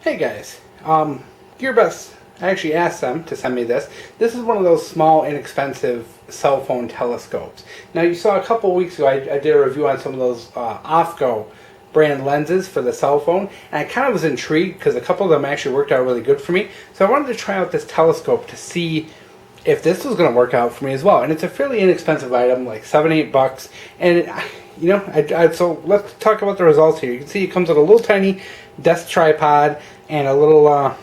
Hey guys, Gearbest, I actually asked them to send me this. This is one of those small, inexpensive cell phone telescopes. Now you saw a couple weeks ago I did a review on some of those Ofco brand lenses for the cell phone, and I kind of was intrigued because a couple of them actually worked out really good for me. So I wanted to try out this telescope to see if this was going to work out for me as well. And it's a fairly inexpensive item, like $7-8, and you know, so let's talk about the results here. You can see it comes with a little tiny desk tripod and a little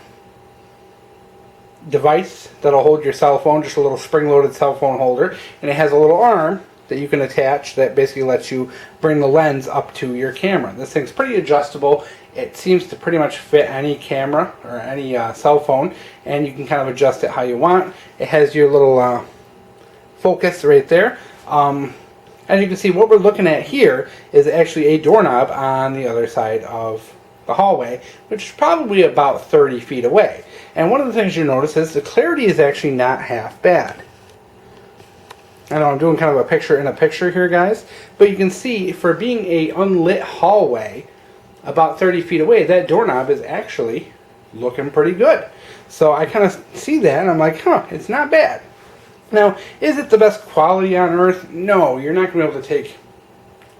device that'll hold your cell phone, just a little spring-loaded cell phone holder, and it has a little arm that you can attach that basically lets you bring the lens up to your camera. This thing's pretty adjustable. It seems to pretty much fit any camera or any cell phone, and you can kind of adjust it how you want. It has your little focus right there. As you can see, what we're looking at here is actually a doorknob on the other side of the hallway, which is probably about 30 feet away. And one of the things you notice is the clarity is actually not half bad. I know I'm doing kind of a picture in a picture here, guys, but you can see for being a unlit hallway about 30 feet away, that doorknob is actually looking pretty good. So I kind of see that and I'm like, huh, it's not bad. Now, is it the best quality on earth? No, you're not going to be able to take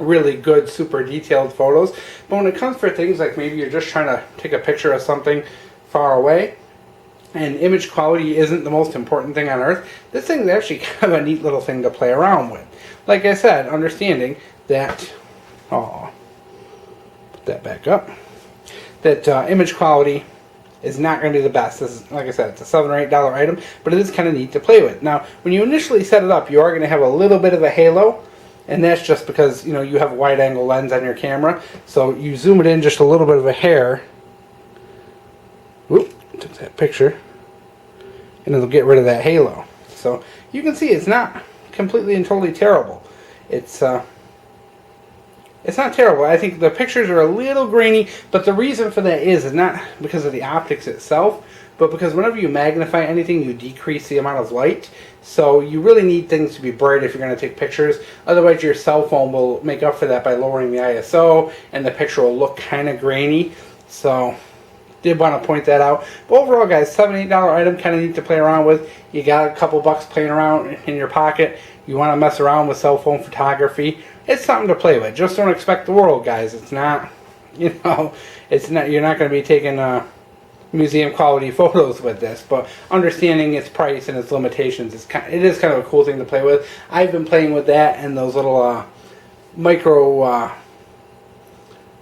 really good, super detailed photos. But when it comes for things like maybe you're just trying to take a picture of something far away, and image quality isn't the most important thing on earth, this thing is actually kind of a neat little thing to play around with. Like I said, understanding that, put that back up, that image quality is not going to be the best. This is, like I said, it's a $7 or $8 item, but it is kind of neat to play with. Now, when you initially set it up, you are going to have a little bit of a halo, and that's just because, you know, you have a wide angle lens on your camera, so you zoom it in just a little bit of a hair. Whoop, took that picture, and it'll get rid of that halo. So you can see it's not completely and totally terrible. It's not terrible. I think the pictures are a little grainy, but the reason for that is not because of the optics itself, but because whenever you magnify anything, you decrease the amount of light. So you really need things to be bright if you're going to take pictures. Otherwise, your cell phone will make up for that by lowering the ISO, and the picture will look kind of grainy. So did want to point that out. But overall, guys, $7-8 item, kind of neat to play around with. You got a couple bucks playing around in your pocket. You want to mess around with cell phone photography. It's something to play with. Just don't expect the world, guys. It's not, you know, it's not. You're not going to be taking museum quality photos with this. But understanding its price and its limitations, it is kind of a cool thing to play with. I've been playing with that and those little micro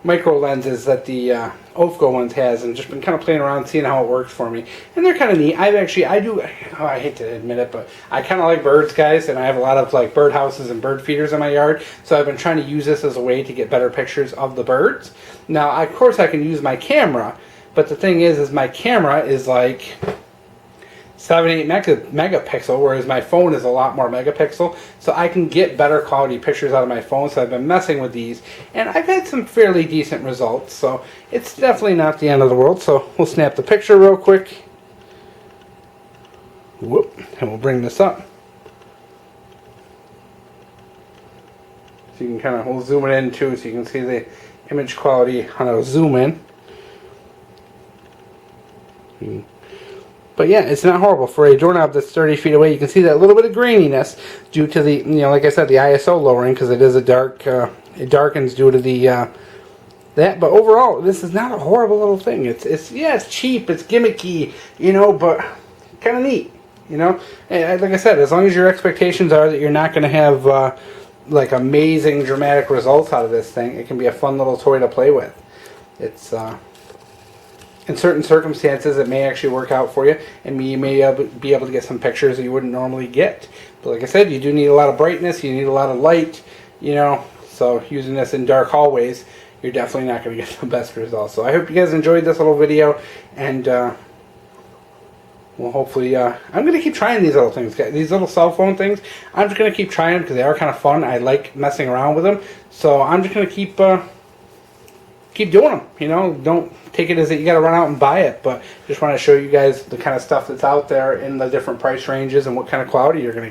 lenses that the Ofco ones has, and just been kind of playing around, seeing how it works for me. And they're kind of neat. I hate to admit it, but I kind of like birds, guys, and I have a lot of like bird houses and bird feeders in my yard, so I've been trying to use this as a way to get better pictures of the birds. Now, of course, I can use my camera, but the thing is my camera is like 7-8 megapixel, whereas my phone is a lot more megapixel, so I can get better quality pictures out of my phone. So I've been messing with these, and I've had some fairly decent results, so it's definitely not the end of the world. So we'll snap the picture real quick. Whoop, and we'll bring this up. So you can we'll zoom it in too, so you can see the image quality on a zoom in. But yeah, it's not horrible. For a doorknob that's 30 feet away, you can see that little bit of graininess due to the, you know, like I said, the ISO lowering, because it is a dark, it darkens due to the, that. But overall, this is not a horrible little thing. It's cheap, it's gimmicky, you know, but kind of neat, you know. And like I said, as long as your expectations are that you're not going to have, like, amazing dramatic results out of this thing, it can be a fun little toy to play with. It's, in certain circumstances, it may actually work out for you, and you may be able to get some pictures that you wouldn't normally get. But like I said, you do need a lot of brightness, you need a lot of light, you know, so using this in dark hallways, you're definitely not going to get the best results. So I hope you guys enjoyed this little video, and well, hopefully, I'm going to keep trying these little things, these little cell phone things. I'm just going to keep trying them because they are kind of fun. I like messing around with them, so I'm just going to keep doing them, you know. Don't take it as that you got to run out and buy it, but just want to show you guys the kind of stuff that's out there in the different price ranges and what kind of quality you're going to get.